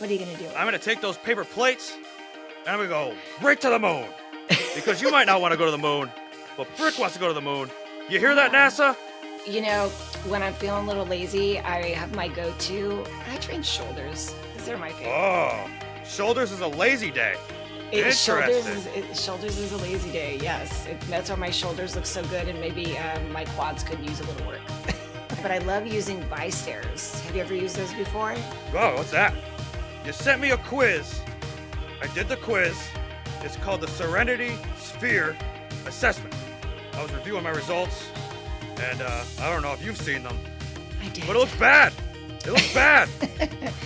What are you going to do? I'm going to take those paper plates and I'm going to go right to the moon. Because you might not want to go to the moon, but Brick wants to go to the moon. You hear that, NASA? You know, when I'm feeling a little lazy, I have my go-to. I train shoulders because they're my favorite. Oh, shoulders is a lazy day. Shoulders is a lazy day, yes. That's why my shoulders look so good, and maybe my quads could use a little work. But I love using bi-stairs. Have you ever used those before? Oh, what's that? You sent me a quiz. I did the quiz. It's called the Serenity Sphere Assessment. I was reviewing my results, and I don't know if you've seen them. I did. But it looks bad. It looks bad.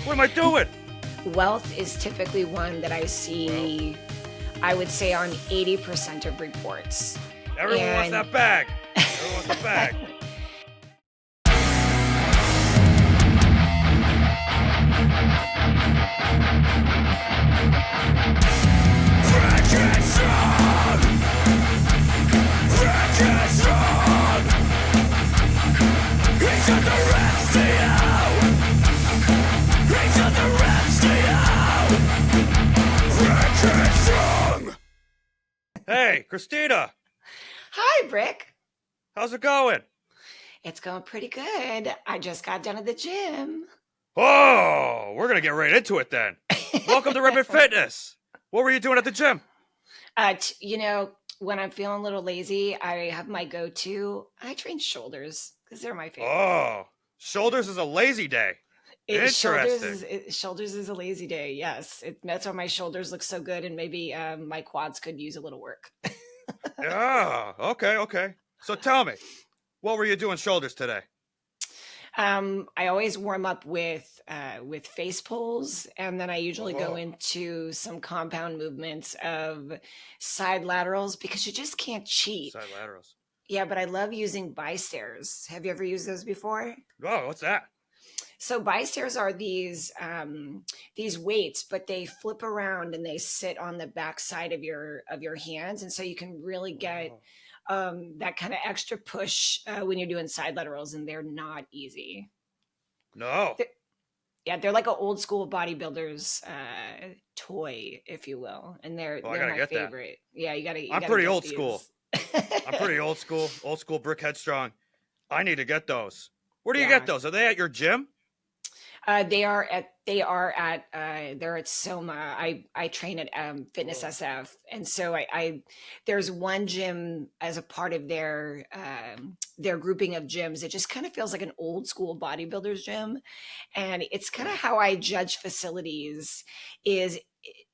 What am I doing? Wealth is typically one that I see, I would say, on 80% of reports. Everyone wants that bag. Everyone wants the bag. Hey, Christina. Hi, Brick. How's it going? It's going pretty good. I just got done at the gym. Oh, we're going to get right into it then. Welcome to Rapid Fitness. What were you doing at the gym? You know, when I'm feeling a little lazy, I have my go-to. I train shoulders because they're my favorite. Oh, shoulders is a lazy day. Shoulders is a lazy day, yes. That's why my shoulders look so good, and maybe my quads could use a little work. Yeah, okay. So tell me, what were you doing shoulders today? I always warm up with face pulls, and then I usually go into some compound movements of side laterals because you just can't cheat. Side laterals. Yeah, but I love using bi-stairs. Have you ever used those before? Oh, what's that? So bi-stairs are these weights, but they flip around and they sit on the back side of your hands, and so you can really get that kind of extra push when you're doing side laterals, and they're not easy. No. They're like an old school bodybuilder's toy, if you will, and they're my favorite. That. Yeah, you gotta. I'm pretty old school. I'm pretty old school. Old school Brick Headstrong. I need to get those. Where do you get those? Are they at your gym? They're at Soma. I train at Fitness SF, and so I there's one gym as a part of their grouping of gyms. It just kind of feels like an old school bodybuilder's gym, and it's kind of how I judge facilities. Is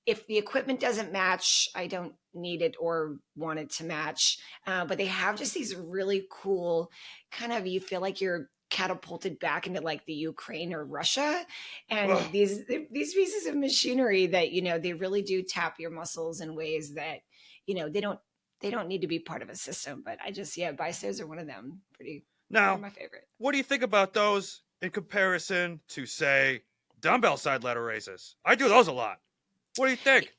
if the equipment doesn't match, I don't need it or want it to match. But they have just these really cool kind of, you feel like you're catapulted back into like the Ukraine or Russia, and these pieces of machinery that they really do tap your muscles in ways that they don't need to be part of a system. But bi-stairs are one of them. They're my favorite. What do you think about those in comparison to, say, dumbbell side lateral raises? I do those a lot. What do you think?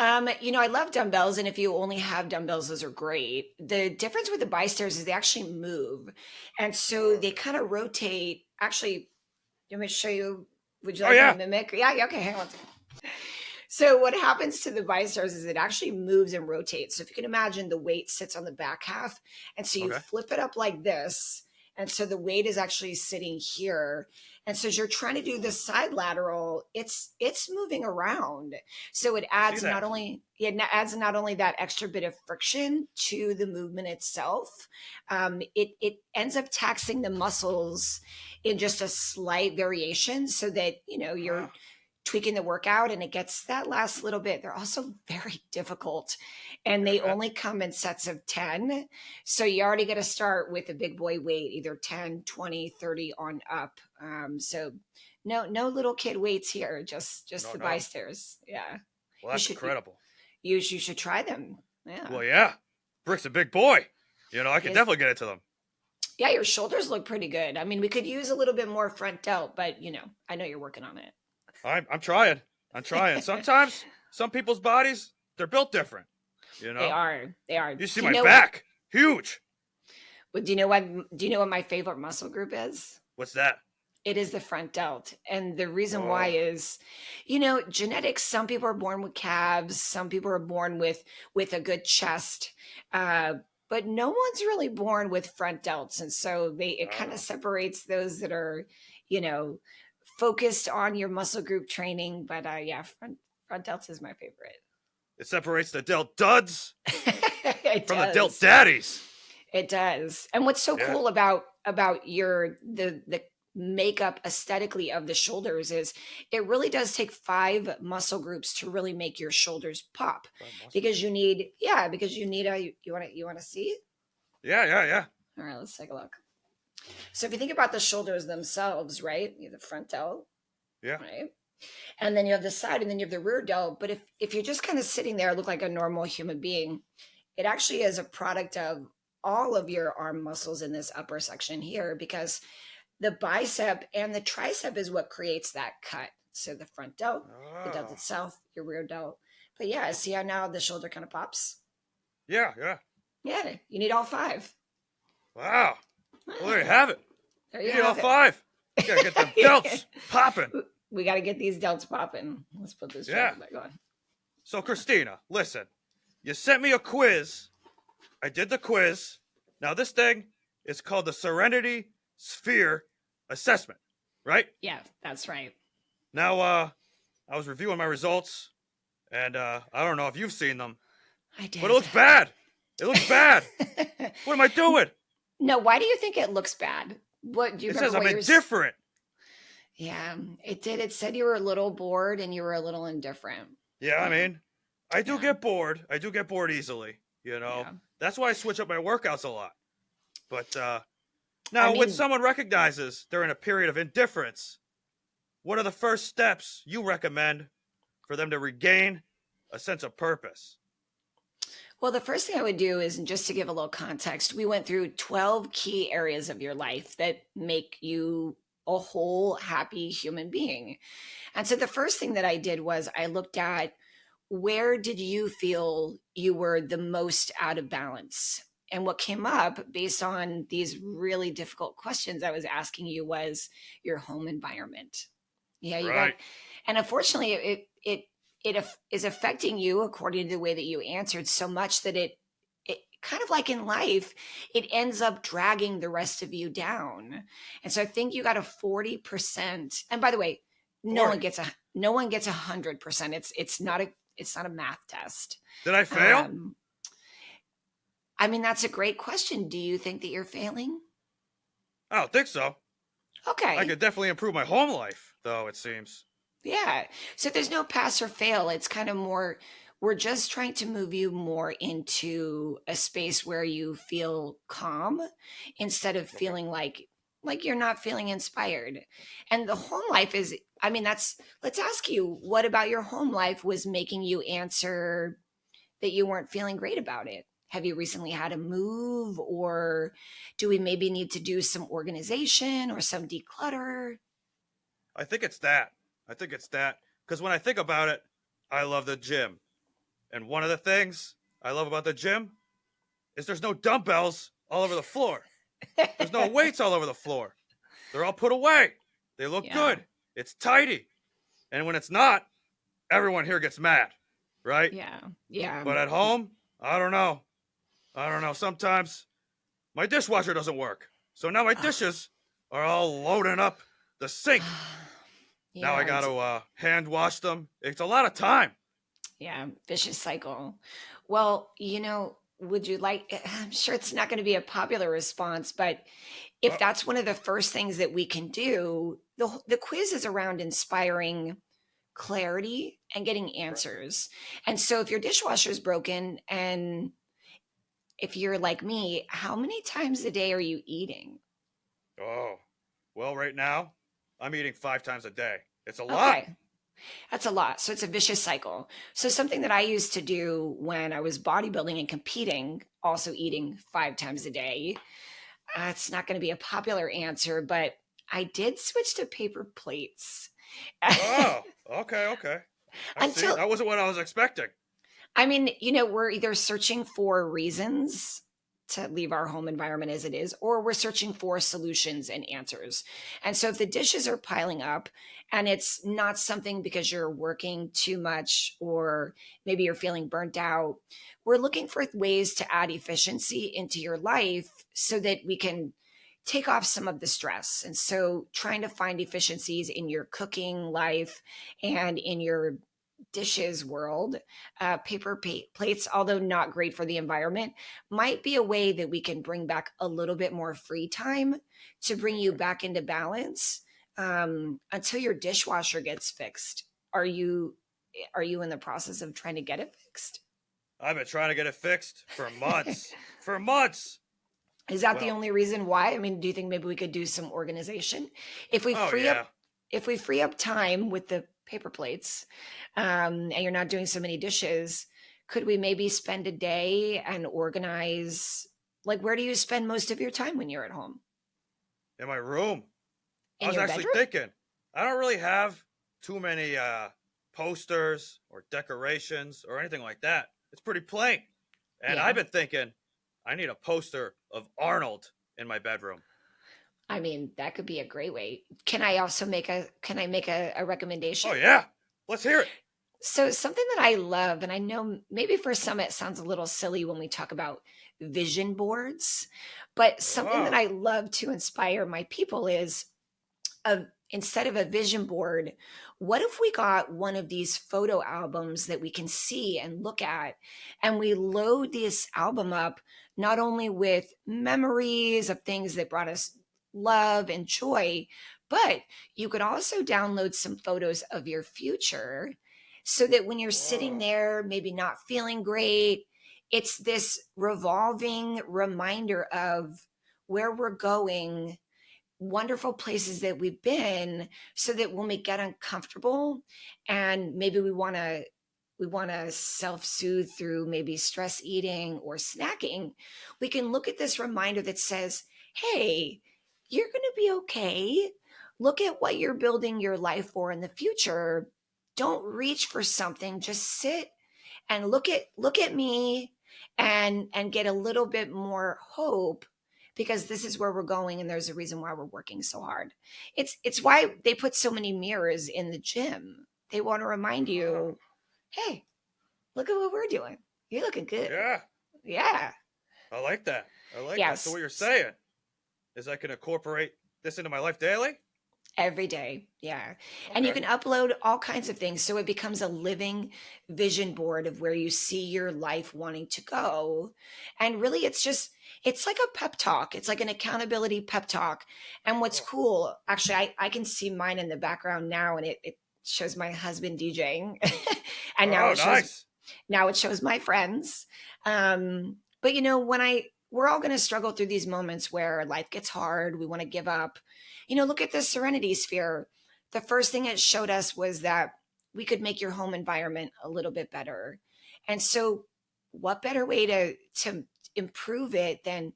I love dumbbells, and if you only have dumbbells, those are great. The difference with the bi-stairs is they actually move, and so they kind of rotate. Actually, let me show you. Would you like to mimic? Yeah, okay, hang on a second. So what happens to the bi-stairs is it actually moves and rotates. So if you can imagine, the weight sits on the back half, and so you flip it up like this, and so the weight is actually sitting here. And so as you're trying to do the side lateral, it's moving around. So it adds not only that extra bit of friction to the movement itself, it ends up taxing the muscles in just a slight variation so that you're tweaking the workout, and it gets that last little bit. They're also very difficult, and they only come in sets of 10. So you already got to start with a big boy weight, either 10, 20, 30 on up. So no little kid weights here, just the bi-stairs. Yeah. Well, that's incredible. You should try them. Yeah. Well, yeah. Brick's a big boy. I can definitely get into them. Yeah, your shoulders look pretty good. I mean, we could use a little bit more front delt, but I know you're working on it. I'm trying. Sometimes some people's bodies, they're built different. They are. You see my back, huge. Well, do you know what my favorite muscle group is? What's that? It is the front delt. And the reason why Oh, is, genetics, some people are born with calves, some people are born with a good chest. Uh, but no one's really born with front delts. And so it kind of oh. separates those that are, you know, focused on your muscle group training. But yeah, front delts is my favorite. It separates the delt duds It from the delt does. daddies. It does. And what's so Yeah. cool about the makeup aesthetically of the shoulders is it really does take 5 muscle groups to really make your shoulders pop, Five muscle because groups. you need a you want to see? Yeah, yeah, yeah. All right, let's take a look. So if you think about the shoulders themselves, right? You have the front delt, Yeah. right? And then you have the side, and then you have the rear delt. But if you're just kind of sitting there, look like a normal human being, it actually is a product of all of your arm muscles in this upper section here, because the bicep and the tricep is what creates that cut. So the front delt, the delt Oh. itself, your rear delt. But yeah, see how now the shoulder kind of pops? Yeah, yeah. Yeah, you need all 5. Wow. Well, there you Ah, have it. there You you need all have 5. You gotta get them delts popping. it. We got to get these delts popping. Let's put this Yeah. jacket back on. So, Christina, listen. You sent me a quiz. I did the quiz. Now, this thing is called the Serenity Sphere Assessment, right? Yeah, that's right. Now, I was reviewing my results, and I don't know if you've seen them, I did. but it looks bad. It looks bad. What am I doing? No, why do you think it looks bad? What do you It remember says I'm what indifferent. Yeah, it did. It said you were a little bored and you were a little indifferent. Yeah, I Yeah, mean, I do yeah, get bored. I do get bored easily, yeah. That's why I switch up my workouts a lot. But I now, when mean, someone recognizes they're in a period of indifference, what are the first steps you recommend for them to regain a sense of purpose? well, the first thing I would do is, just to give a little context, we went through 12 key areas of your life that make you a whole happy human being. And so the first thing that I did was I looked at, where did you feel you were the most out of balance? And what came up based on these really difficult questions I was asking you was your home environment. Yeah, you got, Right, and unfortunately, it is affecting you according to the way that you answered so much that it kind of like in life, it ends up dragging the rest of you down. And so I think you got a 40%. And by the way, 40. no one gets 100%. It's not a math test. Did I fail? Um, I mean, that's a great question. Do you think that you're failing? I don't think so. I Okay. could definitely improve my home life, though, it seems. Yeah. So there's no pass or fail. It's kind of more, we're just trying to move you more into a space where you feel calm instead of Okay. feeling like you're not feeling inspired. And the home life is, I mean, let's ask you, what about your home life was making you answer that you weren't feeling great about it? Have you recently had a move, or do we maybe need to do some organization or some declutter? I think it's that. I think it's that. Because when I think about it, I love the gym. And one of the things I love about the gym is there's no dumbbells all over the floor. There's no weights all over the floor. They're all put away. They look Yeah. good. It's tidy. And when it's not, everyone here gets mad, right? Yeah. Yeah. But at home, I don't know. I don't know. Sometimes my dishwasher doesn't work. So now my dishes are all loading up the sink. Now I Yeah, got to hand wash them. It's a lot of time. yeah, vicious cycle. Well, would you like, I'm sure it's not going to be a popular response, but if Uh, that's one of the first things that we can do, the quiz is around inspiring clarity and getting right. answers. And so if your dishwasher is broken, and if you're like me, how many times a day are you eating? Oh, well, right now I'm eating 5 times a day. It's a lot. Okay. That's a lot. So it's a vicious cycle. So something that I used to do when I was bodybuilding and competing, also eating 5 times a day. It's not going to be a popular answer, but I did switch to paper plates. Oh, okay, okay. I see. Until, That wasn't what I was expecting. I mean, we're either searching for reasons to leave our home environment as it is, or we're searching for solutions and answers. And so if the dishes are piling up and it's not something because you're working too much or maybe you're feeling burnt out, we're looking for ways to add efficiency into your life so that we can take off some of the stress. And so trying to find efficiencies in your cooking life and in your dishes world, plates, although not great for the environment, might be a way that we can bring back a little bit more free time to bring you back into balance until your dishwasher gets fixed. Are you in the process of trying to get it fixed? I've been trying to get it fixed for months. For months. Is that the Well, only reason why? I mean, do you think maybe we could do some organization? If we oh free yeah. up if we free up time with the paper plates, and you're not doing so many dishes, could we maybe spend a day and organize, like, where do you spend most of your time when you're at home? In my room. I In was your actually bedroom? thinking, I don't really have too many posters or decorations or anything like that. It's pretty plain. And I've Yeah. been thinking, I need a poster of Arnold in my bedroom. I mean, that could be a great way. Can I make a Oh recommendation? yeah. Let's hear it. So something that I love, and I know maybe for some it sounds a little silly when we talk about vision boards, but something that Oh. I love to inspire my people is a instead of a vision board, what if we got one of these photo albums that we can see and look at, and we load this album up not only with memories of things that brought us love and joy, but you could also download some photos of your future so that when you're sitting Whoa. there, maybe not feeling great, it's this revolving reminder of where we're going, wonderful places that we've been, so that when we get uncomfortable and maybe we want to self-soothe through maybe stress eating or snacking, we can look at this reminder that says, hey, you're going to be okay. Look at what you're building your life for in the future. Don't reach for something, just sit and look at me and get a little bit more hope, because this is where we're going and there's a reason why we're working so hard. It's why they put so many mirrors in the gym. They want to remind Oh. you, hey, look at what we're doing. You're looking good. Yeah. Yeah. I like that. I like that. So Yes. what you're saying is I can incorporate this into my life daily? Every day. Yeah. And you Okay. can upload all kinds of things. So it becomes a living vision board of where you see your life wanting to go. And really, it's like a pep talk. It's like an accountability pep talk. And what's Oh. cool, actually, I can see mine in the background now, and it shows my husband DJing. And Oh, nice. now it shows my friends. But we're all going to struggle through these moments where life gets hard. We want to give up. Look at the Serenity Sphere. The first thing it showed us was that we could make your home environment a little bit better. And so, what better way to improve it than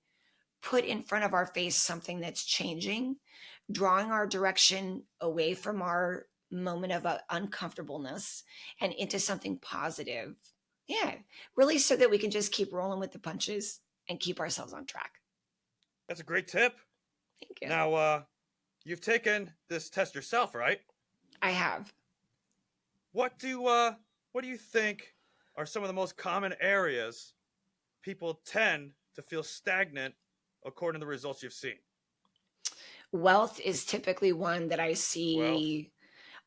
put in front of our face something that's changing, drawing our direction away from our moment of uncomfortableness and into something positive. Yeah, really, so that we can just keep rolling with the punches and keep ourselves on track. That's a great tip. Thank you. Now, you've taken this test yourself, right? I have. What do you think are some of the most common areas people tend to feel stagnant according to the results you've seen? Wealth is typically one that I Wealth. see,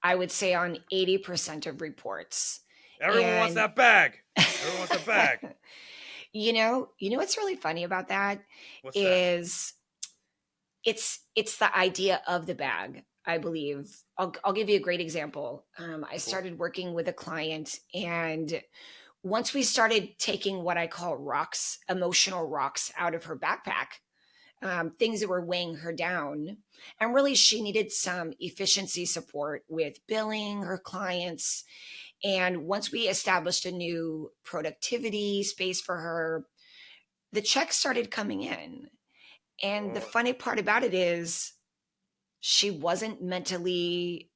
I would say, on 80% of reports. Everyone wants And that bag. Everyone wants a bag. what's really funny about that What's that? is it's the idea of the bag, I believe. I'll give you a great example. I Cool. started working with a client, and once we started taking what I call rocks, emotional rocks, out of her backpack, things that were weighing her down, and really she needed some efficiency support with billing her clients. And once we established a new productivity space for her, the checks started coming in. And the Oh, funny part about it is she wasn't mentally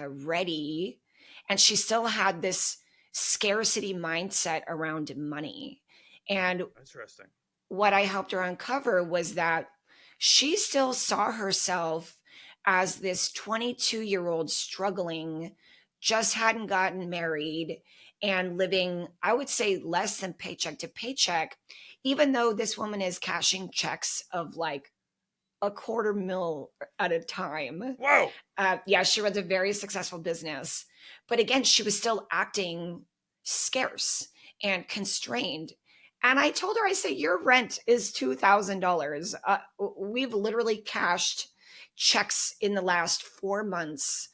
ready, and she still had this scarcity mindset around money. And interesting. what I helped her uncover was that she still saw herself as this 22-year-old struggling, just hadn't gotten married, and living, I would say, less than paycheck to paycheck, even though this woman is cashing checks of like a quarter mil at a time. Whoa. Yeah, she runs a very successful business. But again, she was still acting scarce and constrained. And I told her, I said, your rent is $2,000. We've literally cashed checks in the last 4 months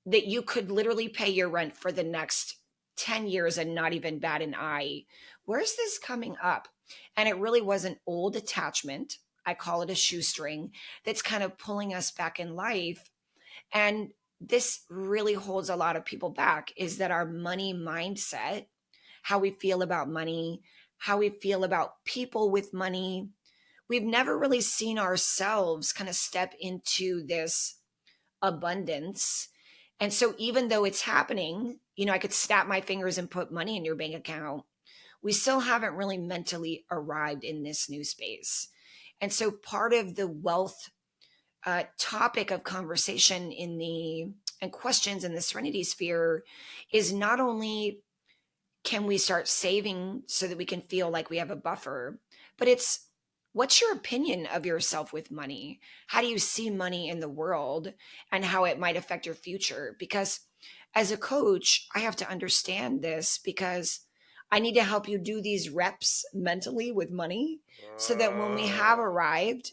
that you could literally pay your rent for the next 10 years and not even bat an eye. Where's this coming up? And it really was an old attachment. I call it a shoestring that's kind of pulling us back in life. And this really holds a lot of people back, is that our money mindset, how we feel about money, how we feel about people with money. We've never really seen ourselves kind of step into this abundance. And so even though it's happening, I could snap my fingers and put money in your bank account, we still haven't really mentally arrived in this new space. And so part of the wealth topic of conversation and questions in the Serenity Sphere is not only can we start saving so that we can feel like we have a buffer, but it's what's your opinion of yourself with money? How do you see money in the world and how it might affect your future? Because as a coach, I have to understand this, because I need to help you do these reps mentally with money so that when we have arrived,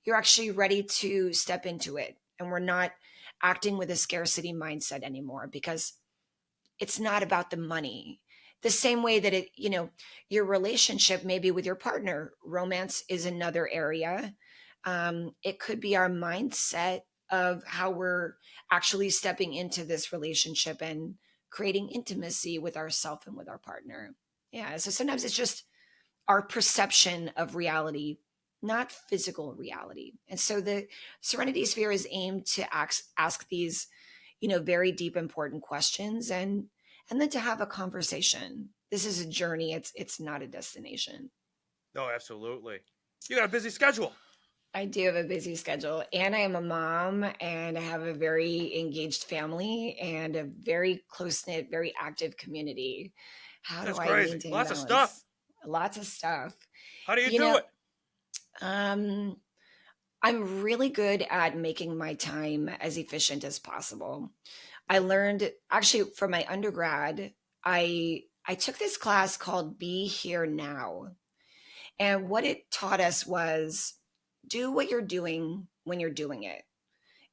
you're actually ready to step into it. And we're not acting with a scarcity mindset anymore, because it's not about the money. The same way that your relationship, maybe with your partner, romance is another area. It could be our mindset of how we're actually stepping into this relationship and creating intimacy with ourselves and with our partner. Yeah. So sometimes it's just our perception of reality, not physical reality. And so the Serenity Sphere is aimed to ask these, very deep, important questions, and then to have a conversation. This is a journey. It's not a destination. No, absolutely. You got a busy schedule. I do have a busy schedule, and I am a mom, and I have a very engaged family and a very close-knit, very active community. How That's do I crazy. maintain Lots balance? of stuff. Lots of stuff. How do you do it? I'm really good at making my time as efficient as possible. I learned actually from my undergrad, I took this class called Be Here Now. And what it taught us was do what you're doing when you're doing it.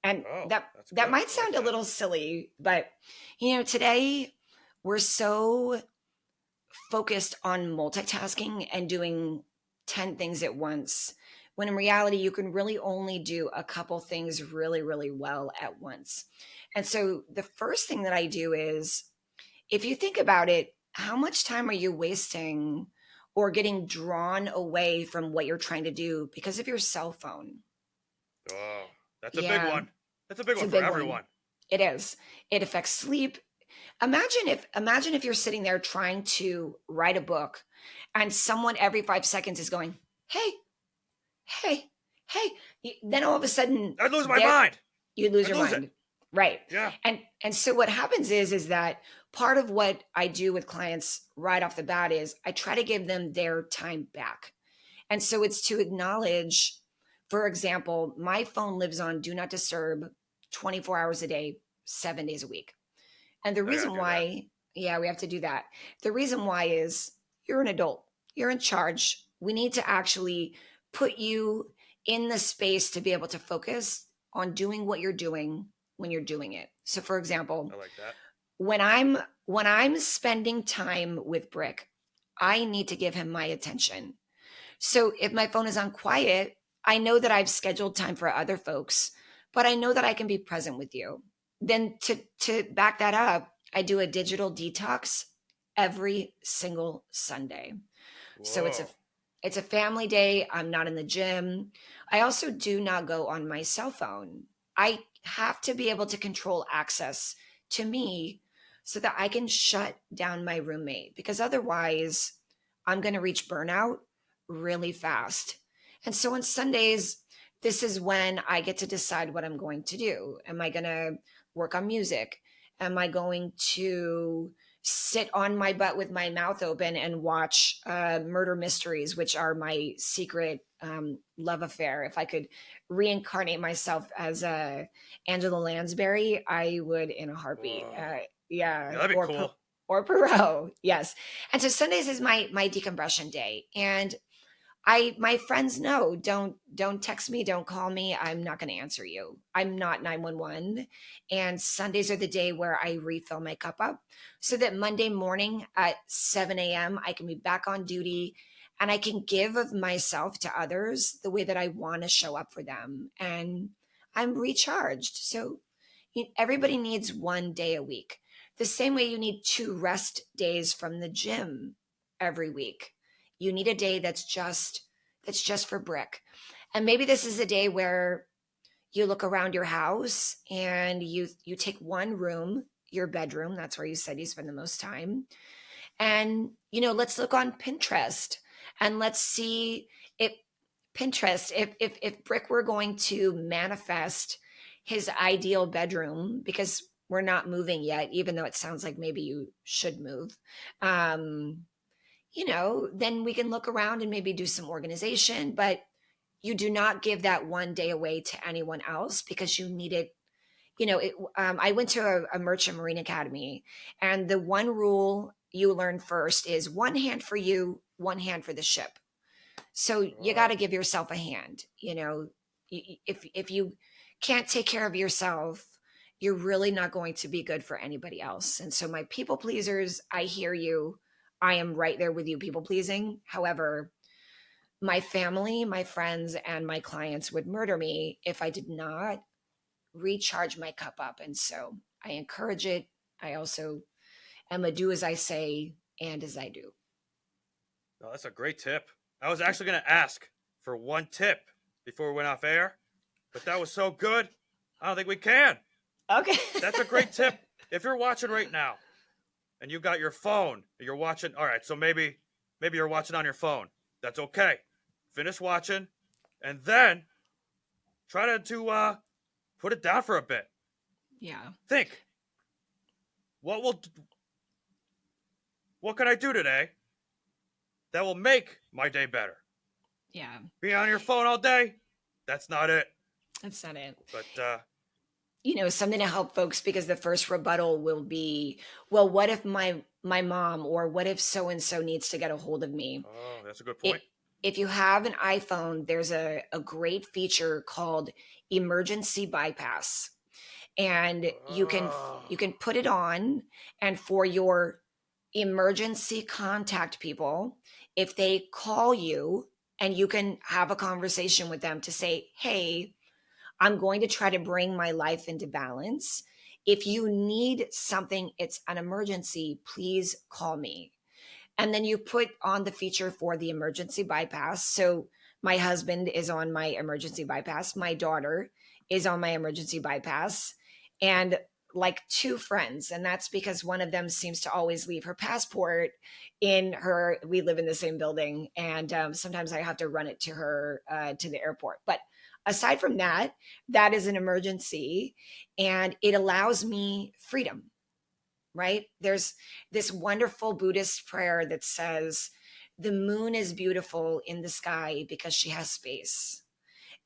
And that might sound a little silly, but today we're so focused on multitasking and doing 10 things at once, when in reality, you can really only do a couple things really, really well at once. And so the first thing that I do is, if you think about it, how much time are you wasting or getting drawn away from what you're trying to do because of your cell phone? Oh, that's a big one. That's a big one for everyone. It is. It affects sleep. Imagine if you're sitting there trying to write a book and someone every 5 seconds is going, hey, hey, hey. Then all of a sudden, I'd lose my mind. You lose your mind. Right. Yeah. And so what happens is that part of what I do with clients right off the bat is I try to give them their time back. And so it's to acknowledge, for example, my phone lives on do not disturb 24 hours a day, 7 days a week. And the reason why, we have to do that. The reason why is you're an adult, you're in charge. We need to actually put you in the space to be able to focus on doing what you're doing when you're doing it. So for example, I like that. When I'm spending time with Brick, I need to give him my attention. So if my phone is on quiet, I know that I've scheduled time for other folks, but I know that I can be present with you. Then to back that up, I do a digital detox every single Sunday. Whoa. So it's a family day. I'm not in the gym. I also do not go on my cell phone. I have to be able to control access to me so that I can shut down my roommate, because otherwise I'm going to reach burnout really fast. And so on Sundays, this is when I get to decide what I'm going to do. Am I going to work on music? Am I going to sit on my butt with my mouth open and watch murder mysteries, which are my secret love affair? If I could reincarnate myself as Angela Lansbury, I would in a heartbeat. Whoa. Yeah, Yeah, that'd be cool. Or Perot, yes. And so Sundays is my decompression day, and my friends know, don't text me, don't call me. I'm not going to answer you. I'm not 911. And Sundays are the day where I refill my cup up so that Monday morning at 7 a.m. I can be back on duty and I can give of myself to others the way that I want to show up for them. And I'm recharged. So everybody needs one day a week. The same way you need 2 rest days from the gym every week. You need a day that's just for Brick. And maybe this is a day where you look around your house and you take one room, your bedroom, that's where you said you spend the most time. And let's look on Pinterest and let's see if if Brick were going to manifest his ideal bedroom, because we're not moving yet, even though it sounds like maybe you should move. Then we can look around and maybe do some organization, but you do not give that one day away to anyone else because you need it. I went to a merchant marine academy, and the one rule you learn first is one hand for you, one hand for the ship. So you got to give yourself a hand. If you can't take care of yourself, you're really not going to be good for anybody else. And so my people pleasers, I hear you. I am right there with you, people pleasing. However, my family, my friends, and my clients would murder me if I did not recharge my cup up. And so I encourage it. I also am a do as I say and as I do. Oh, that's a great tip. I was actually going to ask for one tip before we went off air, but that was so good, I don't think we can. Okay. That's a great tip. If you're watching right now and you got your phone, you're watching, all right, so maybe you're watching on your phone. That's okay. Finish watching, and then try to put it down for a bit. Yeah. Think, what can I do today that will make my day better? Yeah. Being on your phone all day, that's not it. That's not it. But something to help folks, because the first rebuttal will be, well, what if my mom, or what if so and so needs to get a hold of me? Oh, that's a good point. If you have an iPhone, there's a great feature called emergency bypass, and you can put it on, and for your emergency contact people, if they call you, and you can have a conversation with them to say, hey, I'm going to try to bring my life into balance. If you need something, it's an emergency, please call me. And then you put on the feature for the emergency bypass. So my husband is on my emergency bypass. My daughter is on my emergency bypass. And like 2 friends. And that's because one of them seems to always leave her passport we live in the same building. And sometimes I have to run it to her, to the airport. But aside from that, that is an emergency, and it allows me freedom, right? There's this wonderful Buddhist prayer that says, the moon is beautiful in the sky because she has space.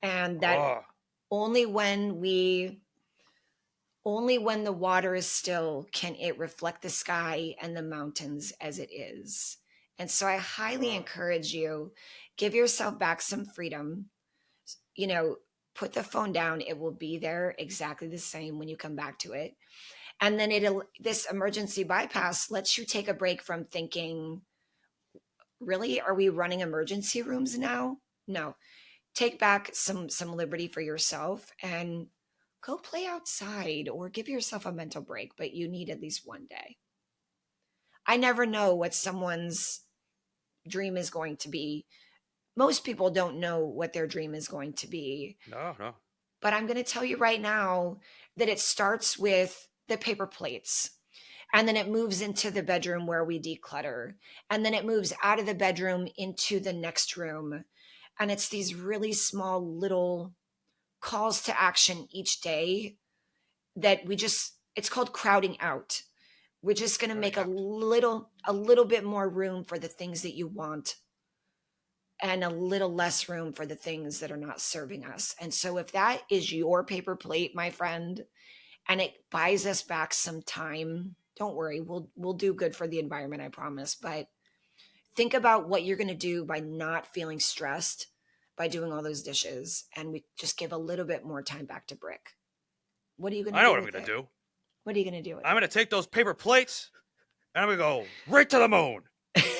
And that only when the water is still can it reflect the sky and the mountains as it is. And so I highly encourage you, give yourself back some freedom. Put the phone down. It will be there exactly the same when you come back to it. And then this emergency bypass lets you take a break from thinking, really, are we running emergency rooms now? No. Take back some liberty for yourself and go play outside or give yourself a mental break, but you need at least one day. I never know what someone's dream is going to be. Most people don't know what their dream is going to be. No. But I'm going to tell you right now that it starts with the paper plates. And then it moves into the bedroom where we declutter. And then it moves out of the bedroom into the next room. And it's these really small little calls to action each day that it's called crowding out. We're just going to make a little bit more room for the things that you want and a little less room for the things that are not serving us. And so if that is your paper plate, my friend, and it buys us back some time, don't worry, we'll do good for the environment, I promise. But think about what you're going to do by not feeling stressed by doing all those dishes, and we just give a little bit more time back to Brick. What are you going to do? I know what I'm going to do. What are you going to do with I'm going to take those paper plates and I'm going to go right to the moon.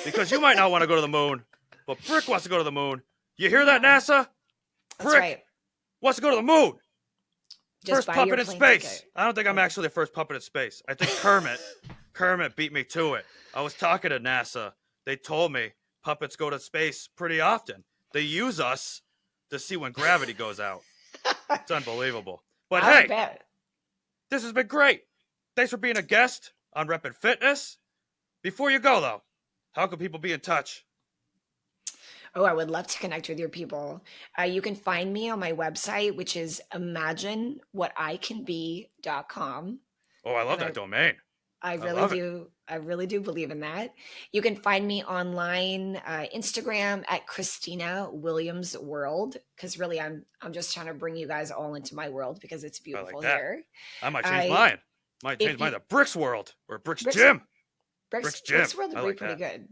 Because you might not want to go to the moon, but Brick wants to go to the moon. You hear that, NASA? That's Brick right. wants to go to the moon. Just first puppet in space. Ticket. I don't think I'm actually the first puppet in space. I think Kermit beat me to it. I was talking to NASA. They told me puppets go to space pretty often. They use us to see when gravity goes out. It's unbelievable. But I hey, bet. This has been great. Thanks for being a guest on Reppin' Fitness. Before you go, though, how can people be in touch? Oh, I would love to connect with your people. You can find me on my website, which is imaginewhaticanbe.com. Oh, I love that domain. I really do. I really do believe in that. You can find me online, Instagram at Christina Williams World, because really I'm just trying to bring you guys all into my world because it's beautiful here. I might change mine. Might change mine to Brick's World or Brick's Gym. Brick's World would be pretty good.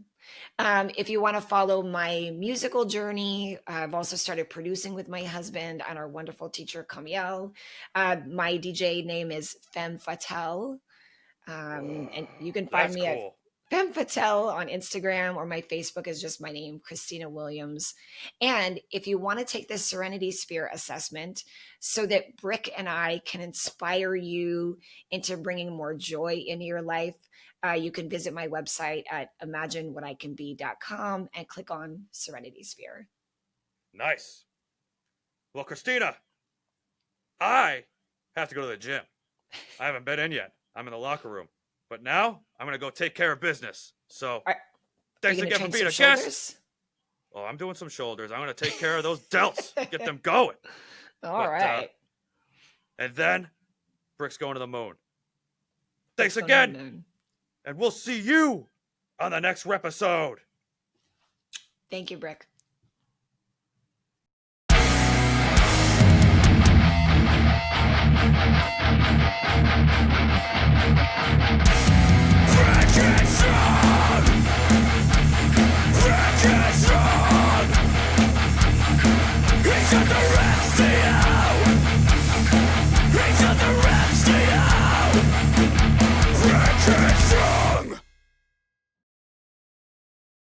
If you want to follow my musical journey, I've also started producing with my husband and our wonderful teacher, Camiel. My DJ name is Femme Fatale. And you can find me at Femme Fatale on Instagram, or my Facebook is just my name, Christina Williams. And if you want to take this Serenity Sphere assessment so that Brick and I can inspire you into bringing more joy into your life, you can visit my website at imaginewhaticanbe.com and click on Serenity Sphere. Nice. Well, Christina, I have to go to the gym. I haven't been in yet. I'm in the locker room. But now I'm going to go take care of business. So thanks again for being a guest. Oh, I'm doing some shoulders. I'm going to take care of those delts. Get them going. All right. And then Brick's going to the moon. Thanks again. And we'll see you on the next repisode. Thank you, Brick.